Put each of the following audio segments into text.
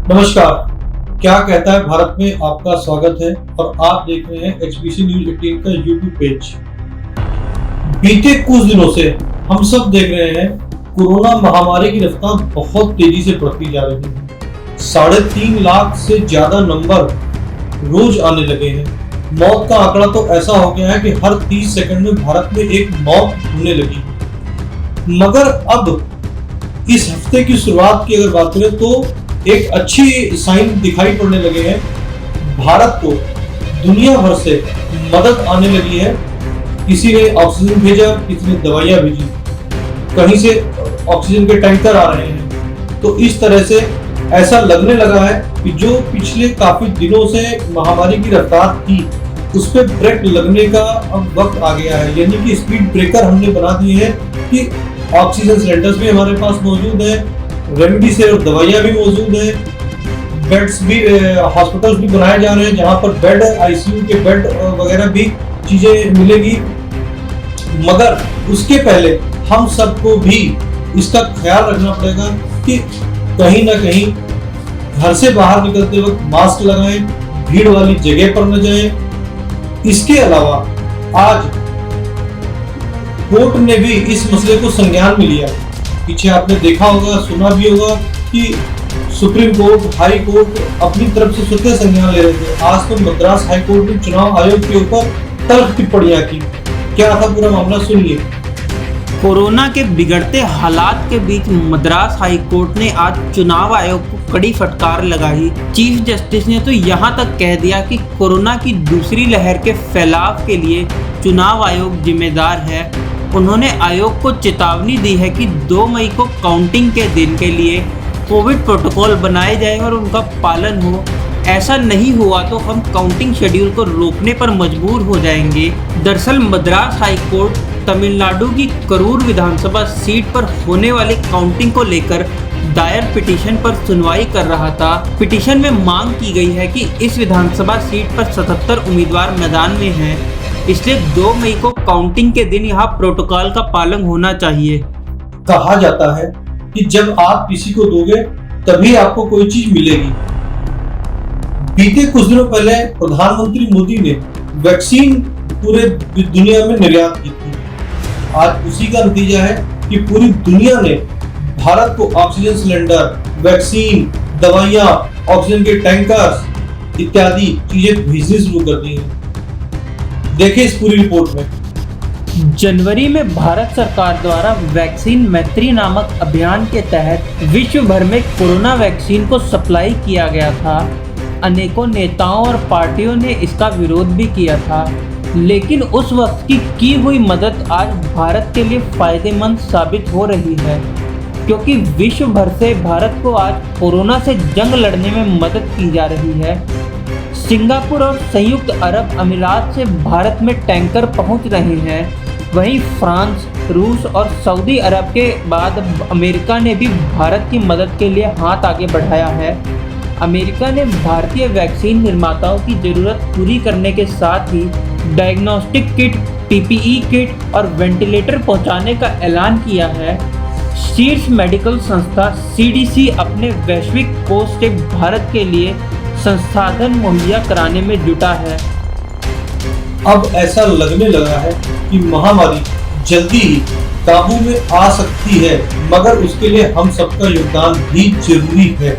नमस्कार। क्या कहता है भारत में आपका स्वागत है और आप देख रहे हैं HBC न्यूज 18 का यूट्यूब पेज। बीते कुछ दिनों से हम सब देख रहे हैं कोरोना महामारी की रफ्तार बहुत तेजी से बढ़ती जा रही है। 3.5 लाख से ज्यादा नंबर रोज आने लगे हैं। मौत का आंकड़ा तो ऐसा हो गया है कि हर 30 सेकंड में भारत में एक मौत होने लगी। मगर अब इस हफ्ते की शुरुआत की अगर बात करें तो एक अच्छी साइन दिखाई पड़ने लगे हैं। भारत को दुनिया भर से मदद आने लगी है। किसी ने ऑक्सीजन भेजा, किसी ने दवाइयां भेजी, कहीं से ऑक्सीजन के टैंकर आ रहे हैं। तो इस तरह से ऐसा लगने लगा है कि जो पिछले काफी दिनों से महामारी की रफ्तार थी उस पर ब्रेक लगने का अब वक्त आ गया है। यानी कि स्पीड ब्रेकर हमने बना दिए हैं कि ऑक्सीजन सिलेंडर्स भी हमारे पास मौजूद है, रेमडेसिविर दवाइयां भी मौजूद है, बेड्स भी हॉस्पिटल्स भी बनाए जा रहे हैं जहां पर बेड, आईसीयू के बेड वगैरह भी चीजें मिलेगी। मगर उसके पहले हम सबको भी इसका ख्याल रखना पड़ेगा कि कहीं ना कहीं घर से बाहर निकलते वक्त मास्क लगाएं, भीड़ वाली जगह पर न जाएं। इसके अलावा आज कोर्ट ने भी इस मसले को संज्ञान में लिया। पीछे आपने देखा होगा, सुना भी होगा कि सुप्रीम कोर्ट, हाई कोर्ट अपनी तरफ से स्वतः संज्ञान ले रहे थे। आज तो मद्रास हाई कोर्ट ने चुनाव आयोग के ऊपर तल्ख टिप्पणियां की। क्या था पूरा मामला, सुनिए। कोरोना के बिगड़ते हालात के बीच मद्रास हाई कोर्ट ने आज चुनाव आयोग को कड़ी फटकार लगाई। चीफ जस्टिस ने तो यहां तक कह दिया कि कोरोना की दूसरी लहर के फैलाव के लिए चुनाव आयोग जिम्मेदार है। उन्होंने आयोग को चेतावनी दी है कि 2 मई को काउंटिंग के दिन के लिए कोविड प्रोटोकॉल बनाए जाए और उनका पालन हो। ऐसा नहीं हुआ तो हम काउंटिंग शेड्यूल को रोकने पर मजबूर हो जाएंगे। दरअसल मद्रास हाई कोर्ट तमिलनाडु की करूर विधानसभा सीट पर होने वाली काउंटिंग को लेकर दायर पिटीशन पर सुनवाई कर रहा था। पिटीशन में मांग की गई है कि इस विधानसभा सीट पर 77 उम्मीदवार मैदान में हैं, इसलिए 2 मई को काउंटिंग के दिन यहाँ प्रोटोकॉल का पालन होना चाहिए। कहा जाता है कि जब आप किसी को दोगे तभी आपको कोई चीज मिलेगी। बीते कुछ दिनों पहले प्रधानमंत्री मोदी ने वैक्सीन पूरे दुनिया में निर्यात की थी। आज उसी का नतीजा है कि पूरी दुनिया ने भारत को ऑक्सीजन सिलेंडर, वैक्सीन, दवाइयां, ऑक्सीजन के टैंकर्स इत्यादि चीजें भेजनी शुरू कर दी हैं। देखिए इस पूरी रिपोर्ट में। जनवरी में भारत सरकार द्वारा वैक्सीन मैत्री नामक अभियान के तहत विश्व भर में कोरोना वैक्सीन को सप्लाई किया गया था। अनेकों नेताओं और पार्टियों ने इसका विरोध भी किया था, लेकिन उस वक्त की हुई मदद आज भारत के लिए फायदेमंद साबित हो रही है, क्योंकि विश्व भर से भारत को आज कोरोना से जंग लड़ने में मदद की जा रही है। सिंगापुर और संयुक्त अरब अमीरात से भारत में टैंकर पहुंच रहे हैं। वहीं फ्रांस, रूस और सऊदी अरब के बाद अमेरिका ने भी भारत की मदद के लिए हाथ आगे बढ़ाया है। अमेरिका ने भारतीय वैक्सीन निर्माताओं की ज़रूरत पूरी करने के साथ ही डायग्नोस्टिक किट, PPE किट और वेंटिलेटर पहुंचाने का ऐलान किया है। शीर्ष मेडिकल संस्था CDC अपने वैश्विक कोष से भारत के लिए संसाधन मुहैया कराने में जुटा है। अब ऐसा लगने लगा है कि महामारी जल्दी ही काबू में आ सकती है, मगर उसके लिए हम सबका योगदान भी जरूरी है।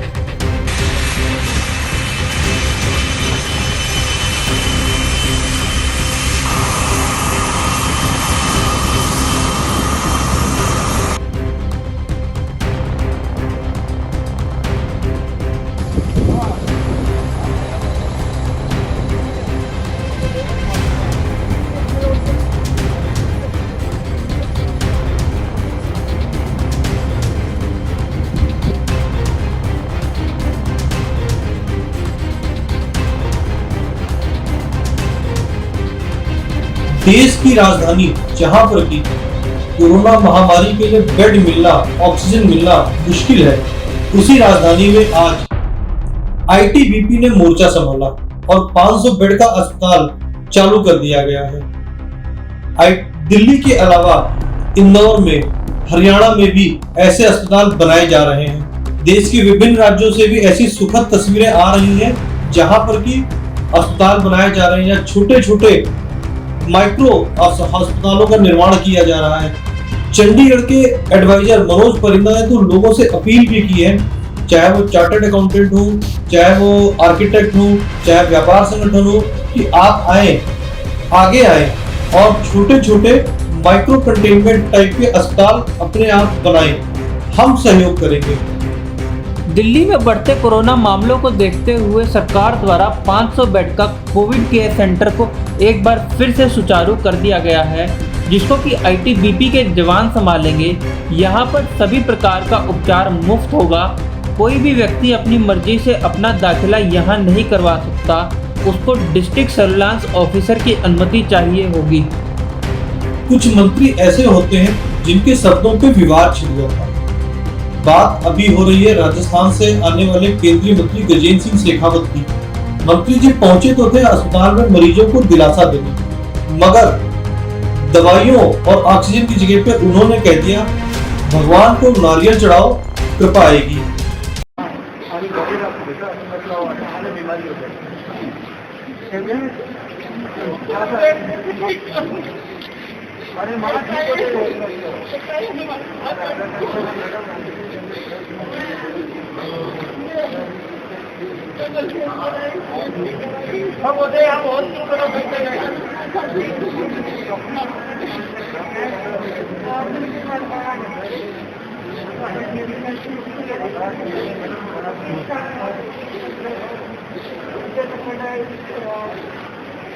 देश की राजधानी जहां पर की कोरोना महामारी के लिए बेड मिलना, ऑक्सीजन मिलना मुश्किल है, उसी राजधानी में आज ITBP ने मोर्चा संभाला और 500 बेड का अस्पताल चालू कर दिया गया है। दिल्ली के अलावा इंदौर में, हरियाणा में भी ऐसे अस्पताल बनाए जा रहे हैं। देश के विभिन्न राज्यों से भी ऐसी सुखद तस्वीरें आ रही हैं जहां पर कि अस्पताल बनाए जा रहे हैं या छोटे छोटे माइक्रो अस्पतालों का निर्माण किया जा रहा है। चंडीगढ़ के एडवाइजर मनोज परिंदा ने तो लोगों से अपील भी की है, चाहे वो चार्टर्ड अकाउंटेंट हो, चाहे वो आर्किटेक्ट हो, चाहे व्यापार संगठन हो, कि आप आगे आए और छोटे छोटे माइक्रो कंटेनमेंट टाइप के अस्पताल अपने आप बनाएं। हम सहयोग करेंगे। दिल्ली में बढ़ते कोरोना मामलों को देखते हुए सरकार द्वारा 500 बेड का कोविड केयर सेंटर को एक बार फिर से सुचारू कर दिया गया है, जिसको कि आईटीबीपी के जवान संभालेंगे। यहाँ पर सभी प्रकार का उपचार मुफ्त होगा। कोई भी व्यक्ति अपनी मर्जी से अपना दाखिला यहाँ नहीं करवा सकता, उसको डिस्ट्रिक्ट सर्विलांस ऑफिसर की अनुमति चाहिए होगी। कुछ मंत्री ऐसे होते हैं जिनके शब्दों पे विवाद छिड़ जाता है। बात अभी हो रही है राजस्थान से आने वाले केंद्रीय मंत्री गजेंद्र सिंह शेखावत की। मंत्री जी पहुंचे तो थे अस्पताल में मरीजों को दिलासा देने, मगर दवाइयों और ऑक्सीजन की जगह पे उन्होंने कह दिया भगवान को नारियल चढ़ाओ, कृपा आएगी।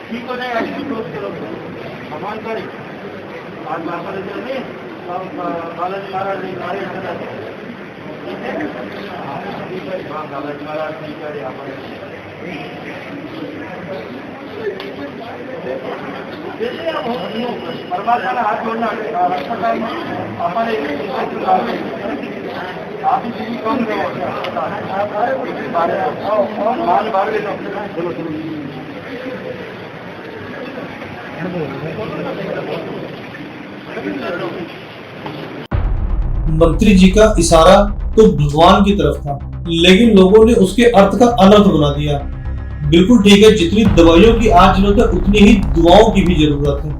ठीक हो जाएगा, भगवान करे आज बालाजी महाराज ने कार्य करना ठीक है। बालाजी महाराज ठीक है। यहाँ पर परमात्मा का हाथ जोड़ना हमारे आप ही कम मान बाहर ले लो। चलो चलो मंत्री जी का इशारा तो भगवान की तरफ था, लेकिन लोगों ने उसके अर्थ का अनर्थ बना दिया। बिल्कुल ठीक है, जितनी दवाइयों की आज जरूरत है उतनी ही दुआओं की भी जरूरत है।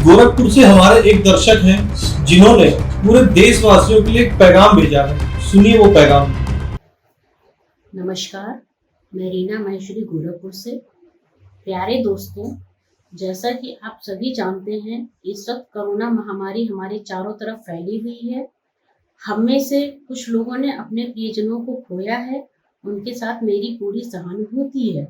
गोरखपुर से हमारे एक दर्शक हैं जिन्होंने पूरे देशवासियों के लिए एक पैगाम भेजा है। सुनिए वो पैगाम। नमस्कार, मैं रीना महेश्वरी गोरखपुर से। प्यारे दोस्तों, जैसा कि आप सभी जानते हैं, इस वक्त कोरोना महामारी हमारे चारों तरफ फैली हुई है। हम में से कुछ लोगों ने अपने प्रियजनों को खोया है, उनके साथ मेरी पूरी सहानुभूति है।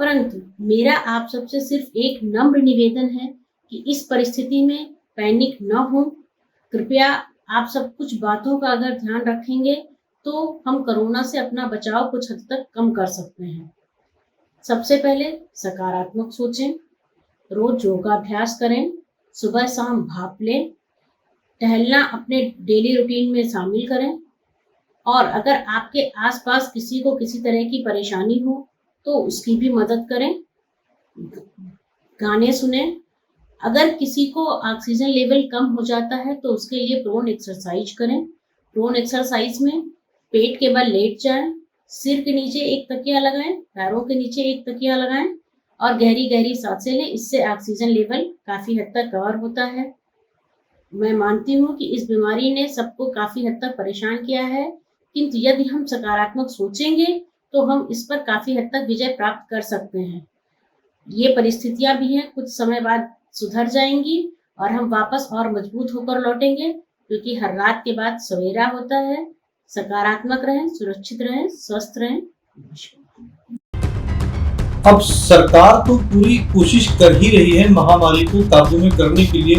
परंतु मेरा आप सबसे सिर्फ एक नम्र निवेदन है कि इस परिस्थिति में पैनिक न हो। कृपया आप सब कुछ बातों का अगर ध्यान रखेंगे तो हम कोरोना से अपना बचाव कुछ हद तक कम कर सकते हैं। सबसे पहले सकारात्मक सोचें, रोज योगाभ्यास करें, सुबह शाम भाप लें, टहलना अपने डेली रूटीन में शामिल करें, और अगर आपके आसपास किसी को किसी तरह की परेशानी हो तो उसकी भी मदद करें। गाने सुने। अगर किसी को ऑक्सीजन लेवल कम हो जाता है तो उसके लिए प्रोन एक्सरसाइज करें। प्रोन एक्सरसाइज में पेट के बल लेट जाएं, सिर के नीचे एक तकिया लगाएं, पैरों के नीचे एक तकिया लगाएं और गहरी गहरी सांसें लें। इससे ऑक्सीजन लेवल काफ़ी हद तक कवर होता है। मैं मानती हूँ कि इस बीमारी ने सबको काफ़ी हद तक परेशान किया है, किंतु यदि हम सकारात्मक सोचेंगे तो हम इस पर काफ़ी हद तक विजय प्राप्त कर सकते हैं। ये परिस्थितियाँ भी हैं, कुछ समय बाद सुधर जाएंगी और हम वापस और मजबूत होकर लौटेंगे, क्योंकि हर रात के बाद सवेरा होता है। सकारात्मक रहें, सुरक्षित रहें, स्वस्थ रहें। अब सरकार तो पूरी कोशिश कर ही रही है महामारी को काबू में करने के लिए।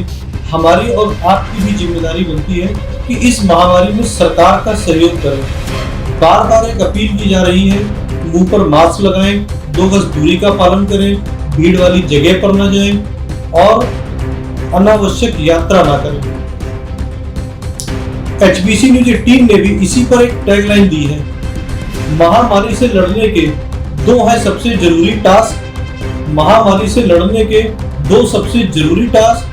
हमारी और आपकी भी जिम्मेदारी बनती है कि इस महामारी में सरकार का सहयोग करें। बार बार एक अपील की जा रही है, मुंह पर मास्क लगाएं, 2 गज दूरी का पालन करें, भीड़ वाली जगह पर न जाएं और अनावश्यक यात्रा ना करें। HBC न्यूज 18 ने भी इसी पर एक टैगलाइन दी है, महामारी से लड़ने के 2 है सबसे जरूरी टास्क। महामारी से लड़ने के दो सबसे जरूरी टास्क,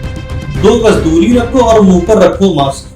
2 गज दूरी रखो और मुंह पर रखो मास्क।